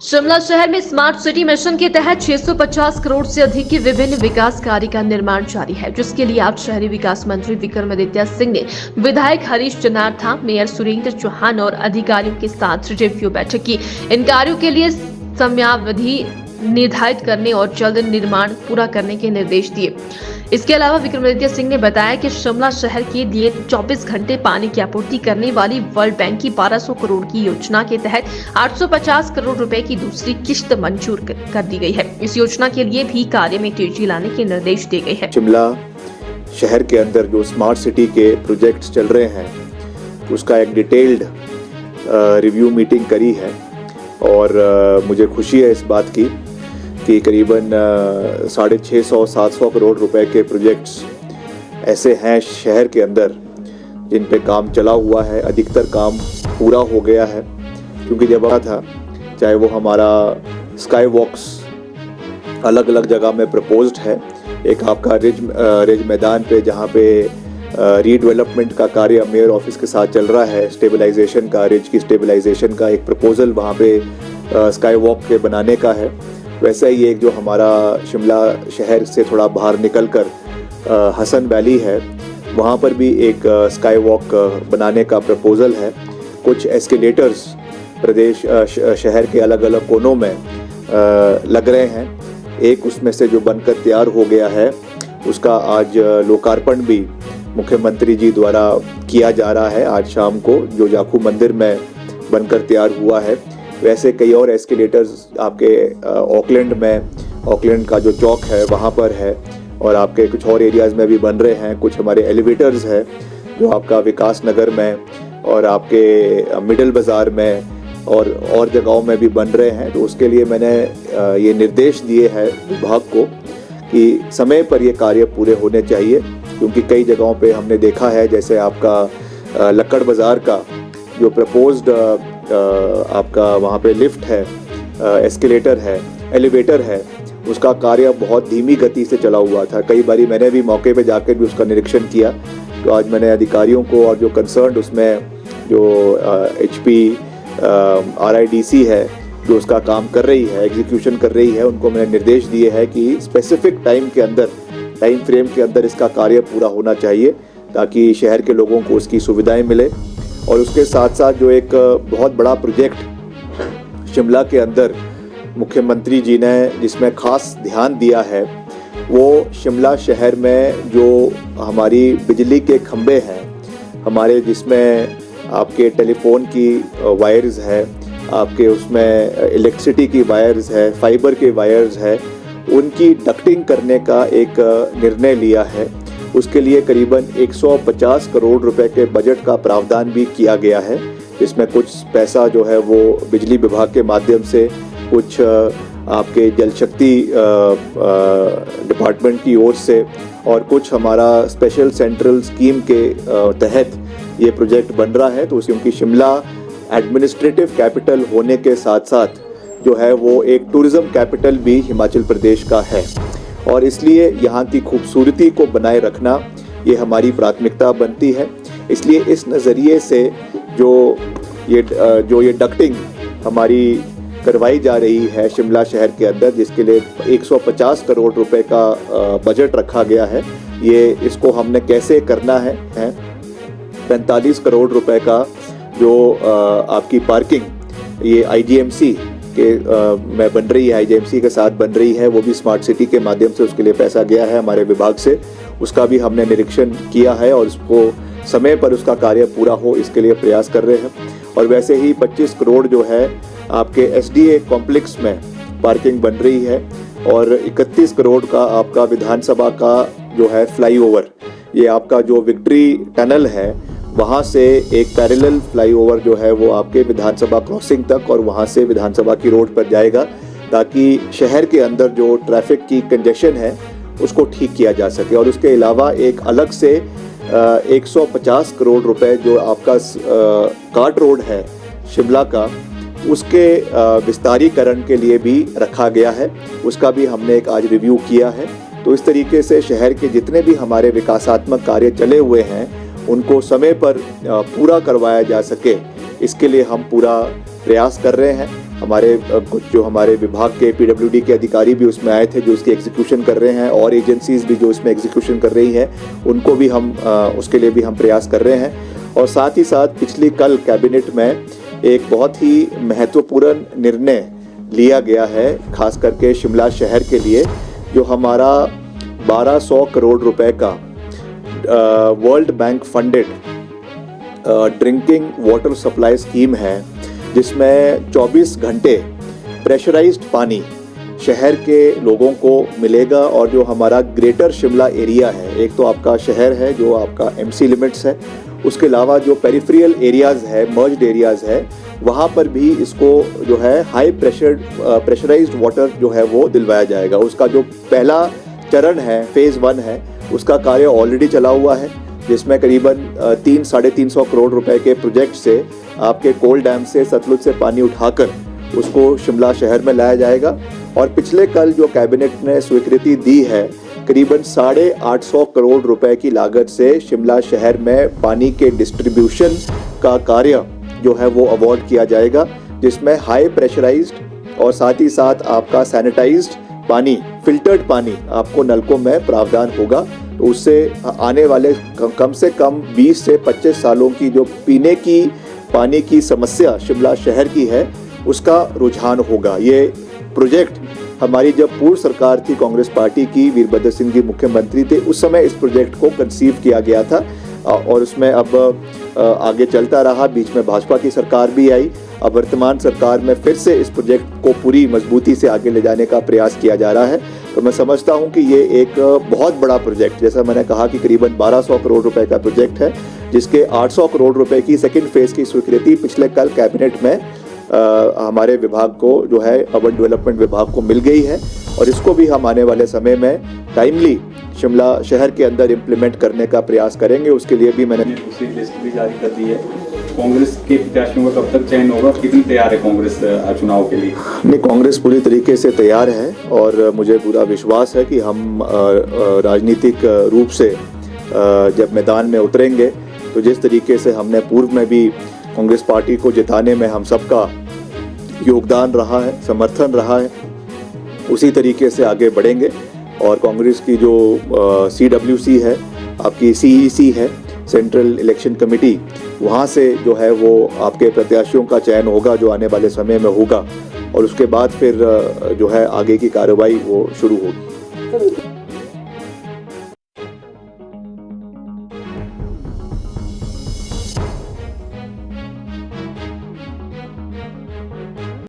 शिमला शहर में smart city mission के तहत 650 करोड़ से अधिक के विभिन्न विकास कार्य का निर्माण जारी है, जिसके लिए आज शहरी विकास मंत्री विक्रमादित्य सिंह ने विधायक हरीश जनार्था, मेयर सुरेंद्र चौहान और अधिकारियों के साथ रिव्यू बैठक की। इन कार्यों के लिए समयावधि निर्धारित करने और जल्द निर्माण पूरा करने के निर्देश दिए। इसके अलावा विक्रमादित्य सिंह ने बताया कि शिमला शहर के लिए 24 घंटे पानी की आपूर्ति करने वाली वर्ल्ड बैंक की 1200 करोड़ की योजना के तहत 850 करोड़ रुपए की दूसरी किश्त मंजूर कर दी गई है। इस योजना के लिए भी कार्य में तेजी लाने के निर्देश दिए गए हैं। शिमला शहर के अंदर जो स्मार्ट सिटी के प्रोजेक्ट्स चल रहे हैं, उसका एक डिटेल्ड रिव्यू मीटिंग करी है और मुझे खुशी है इस बात की कि करीबन 650-700 करोड़ रुपए के प्रोजेक्ट्स ऐसे हैं शहर के अंदर जिन पे काम चला हुआ है। अधिकतर काम पूरा हो गया है, क्योंकि जब आया था, चाहे वो हमारा स्काई वॉक्स अलग अलग जगह में प्रपोज्ड है। एक आपका रिज मैदान पे जहाँ पे रीडेवलपमेंट का कार्य मेयर ऑफिस के साथ चल रहा है, स्टेबलाइजेशन का, रिज की स्टेबलाइजेशन का एक प्रपोजल वहाँ पे स्काई वॉक के बनाने का है। वैसा ही एक जो हमारा शिमला शहर से थोड़ा बाहर निकलकर हसन वैली है, वहाँ पर भी एक स्काई वॉक बनाने का प्रपोजल है। कुछ एस्केलेटर्स प्रदेश शहर के अलग अलग कोनों में लग रहे हैं। एक उसमें से जो बनकर तैयार हो गया है, उसका आज लोकार्पण भी मुख्यमंत्री जी द्वारा किया जा रहा है आज शाम को, जो जाखू मंदिर में बनकर तैयार हुआ है। वैसे कई और एस्केलेटर्स आपके ऑकलैंड का जो चौक है वहाँ पर है, और आपके कुछ और एरियाज़ में भी बन रहे हैं। कुछ हमारे एलिवेटर्स है जो आपका विकास नगर में और आपके मिडल बाज़ार में और जगहों में भी बन रहे हैं। तो उसके लिए मैंने ये निर्देश दिए हैं विभाग को कि समय पर ये कार्य पूरे होने चाहिए, क्योंकि कई जगहों पे हमने देखा है, जैसे आपका लक्कड़ बाज़ार का जो प्रपोज्ड आपका वहाँ पे लिफ्ट है, एस्केलेटर है, एलिवेटर है, उसका कार्य बहुत धीमी गति से चला हुआ था। कई बारी मैंने भी मौके पे जाकर भी उसका निरीक्षण किया। तो आज मैंने अधिकारियों को और जो कंसर्न उसमें जो HP RIDC है जो उसका काम कर रही है, एग्जीक्यूशन कर रही है, उनको मैंने निर्देश दिए हैं कि स्पेसिफिक टाइम फ्रेम के अंदर इसका कार्य पूरा होना चाहिए, ताकि शहर के लोगों को उसकी सुविधाएं मिले। और उसके साथ साथ जो एक बहुत बड़ा प्रोजेक्ट शिमला के अंदर मुख्यमंत्री जी ने जिसमें खास ध्यान दिया है, वो शिमला शहर में जो हमारी बिजली के खंभे हैं हमारे, जिसमें आपके टेलीफोन की वायर्स है, आपके उसमें इलेक्ट्रिसिटी की वायर्स है, फाइबर के वायर्स है, उनकी डक्टिंग करने का एक निर्णय लिया है। उसके लिए करीबन 150 करोड़ रुपए के बजट का प्रावधान भी किया गया है, जिसमें कुछ पैसा जो है वो बिजली विभाग के माध्यम से, कुछ आपके जल शक्ति डिपार्टमेंट की ओर से, और कुछ हमारा स्पेशल सेंट्रल स्कीम के तहत ये प्रोजेक्ट बन रहा है। तो क्योंकि शिमला एडमिनिस्ट्रेटिव कैपिटल होने के साथ साथ जो है वो एक टूरिज्म कैपिटल भी हिमाचल प्रदेश का है, और इसलिए यहाँ की खूबसूरती को बनाए रखना ये हमारी प्राथमिकता बनती है। इसलिए इस नज़रिए से जो ये डक्टिंग हमारी करवाई जा रही है शिमला शहर के अंदर, जिसके लिए 150 करोड़ रुपए का बजट रखा गया है, इसको हमने कैसे करना है 45 करोड़ रुपए का जो आपकी पार्किंग ये IGMC के में बन रही है, IGMC के साथ बन रही है, वो भी स्मार्ट सिटी के माध्यम से उसके लिए पैसा गया है हमारे विभाग से। उसका भी हमने निरीक्षण किया है और उसको समय पर उसका कार्य पूरा हो, इसके लिए प्रयास कर रहे हैं। और वैसे ही 25 करोड़ जो है आपके SDA कॉम्प्लेक्स में पार्किंग बन रही है, और 31 करोड़ का आपका विधानसभा का जो है फ्लाईओवर, ये आपका जो विक्ट्री टनल है वहाँ से एक पैरेलल फ्लाईओवर जो है वो आपके विधानसभा क्रॉसिंग तक और वहाँ से विधानसभा की रोड पर जाएगा, ताकि शहर के अंदर जो ट्रैफिक की कंजेशन है उसको ठीक किया जा सके। और उसके अलावा एक अलग से 150 करोड़ रुपए जो आपका कार्ट रोड है शिमला का, उसके विस्तारीकरण के लिए भी रखा गया है। उसका भी हमने एक आज रिव्यू किया है। तो इस तरीके से शहर के जितने भी हमारे विकासात्मक कार्य चले हुए हैं उनको समय पर पूरा करवाया जा सके, इसके लिए हम पूरा प्रयास कर रहे हैं। हमारे कुछ जो हमारे विभाग के पीडब्ल्यूडी के अधिकारी भी उसमें आए थे जो उसकी एग्जीक्यूशन कर रहे हैं, और एजेंसीज भी जो इसमें एग्जीक्यूशन कर रही हैं उनको भी हम उसके लिए भी हम प्रयास कर रहे हैं। और साथ ही साथ पिछली कल कैबिनेट में एक बहुत ही महत्वपूर्ण निर्णय लिया गया है, खास करके शिमला शहर के लिए, जो हमारा 1200 करोड़ रुपए का world bank funded drinking water supply scheme है, जिसमें 24 घंटे प्रेशराइज्ड पानी शहर के लोगों को मिलेगा। और जो हमारा ग्रेटर शिमला एरिया है, एक तो आपका शहर है जो आपका एमसी लिमिट्स है, उसके अलावा जो पेरिफेरियल एरियाज़ है, मर्ज्ड एरियाज़ है, वहाँ पर भी इसको जो है हाई प्रेशराइज्ड वाटर जो है वो दिलवाया जाएगा। उसका जो पहला चरण है, फेज़ 1 है, उसका कार्य ऑलरेडी चला हुआ है, जिसमें करीबन 300-350 करोड़ रुपए के प्रोजेक्ट से आपके कोल डैम से सतलुज से पानी उठाकर उसको शिमला शहर में लाया जाएगा। और पिछले कल जो कैबिनेट ने स्वीकृति दी है, करीबन 850 करोड़ रुपए की लागत से शिमला शहर में पानी के डिस्ट्रीब्यूशन का कार्य जो है वो अवार्ड किया जाएगा, जिसमें हाई प्रेशराइज्ड और साथ ही साथ आपका सैनिटाइज्ड पानी, फिल्टर्ड पानी आपको नलकों में प्रावधान होगा। तो उससे आने वाले कम से कम 20 से 25 सालों की जो पीने की पानी की समस्या शिमला शहर की है, उसका रुझान होगा। ये प्रोजेक्ट हमारी जब पूर्व सरकार थी कांग्रेस पार्टी की, वीरभद्र सिंह जी मुख्यमंत्री थे, उस समय इस प्रोजेक्ट को कंसीव किया गया था और उसमें अब आगे चलता रहा। बीच में भाजपा की सरकार भी आई। अब वर्तमान सरकार में फिर से इस प्रोजेक्ट को पूरी मजबूती से आगे ले जाने का प्रयास किया जा रहा है। तो मैं समझता हूं कि ये एक बहुत बड़ा प्रोजेक्ट, जैसा मैंने कहा कि करीबन 1200 करोड़ रुपए का प्रोजेक्ट है, जिसके 800 करोड़ रुपए की सेकंड फेज की स्वीकृति पिछले कल कैबिनेट में हमारे विभाग को जो है अर्बन डेवलपमेंट विभाग को मिल गई है। और इसको भी हम आने वाले समय में टाइमली शिमला शहर के अंदर इम्प्लीमेंट करने का प्रयास करेंगे। उसके लिए भी मैंने दूसरी लिस्ट भी जारी कर दी है। कांग्रेस के प्रत्याशियों का कब तक चयन होगा, कितनी तैयार है कांग्रेस चुनाव के लिए? नहीं, कांग्रेस पूरी तरीके से तैयार है और मुझे पूरा विश्वास है कि हम राजनीतिक रूप से जब मैदान में उतरेंगे तो जिस तरीके से हमने पूर्व में भी कांग्रेस पार्टी को जिताने में हम सबका योगदान रहा है, समर्थन रहा है, उसी तरीके से आगे बढ़ेंगे। और कांग्रेस की जो CWC है, आपकी CEC है, सेंट्रल इलेक्शन कमेटी, वहाँ से जो है वो आपके प्रत्याशियों का चयन होगा जो आने वाले समय में होगा, और उसके बाद फिर जो है आगे की कार्रवाई वो शुरू होगी।